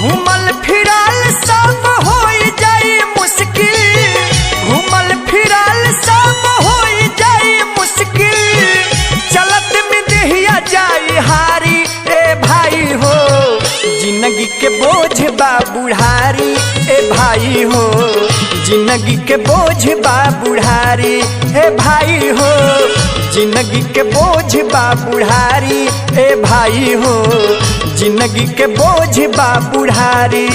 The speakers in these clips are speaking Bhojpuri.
घूमल फिरल सब हो जाई मुश्किल, घूमल फिरल सब हो जाई मुश्किल, चलत में देहिया जाई हारी ए भाई हो, जिंदगी के बोझ बा बुढ़ारी ए भाई हो, जिंदगी के बोझ बा बुढ़ारी ए भाई हो, जिंदगी के बोझ बा बुढ़ारी ए भाई हो, जिंदगी के बोझ बा बुढ़ारी।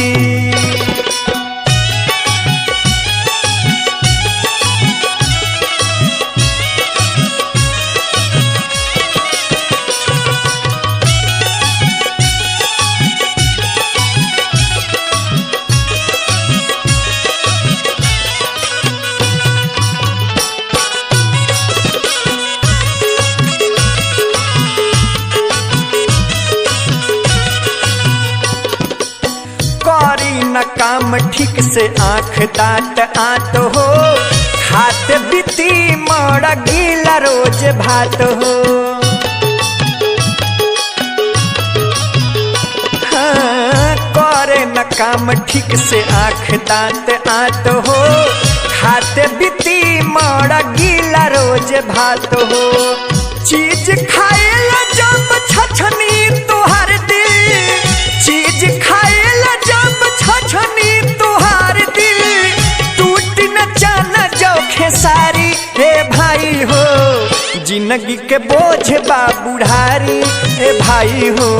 करी न काम ठीक से आँख दाँत आत हो, खात बीती मर गीला रोज भात हो। हाँ, करे न काम ठीक से आँख दाँत आत हो, खात बीती मर गीला रोज भात हो। चीज खाएला जब छछनी तुहार दिल, चीज खाएला जब छछनी तुहार दिल, टूट न जाना जो खेसारी हे भाई हो, जिंदगी के बोझ बा बुढ़ारी हे भाई हो,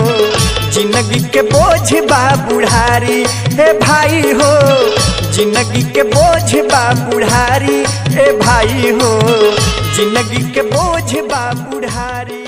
जिंदगी के बोझ बा बुढ़ारी हे भाई हो, जिंदगी के बोझ बा बुढ़ारी हे भाई हो, जिंदगी के बोझ बा बुढ़ारी।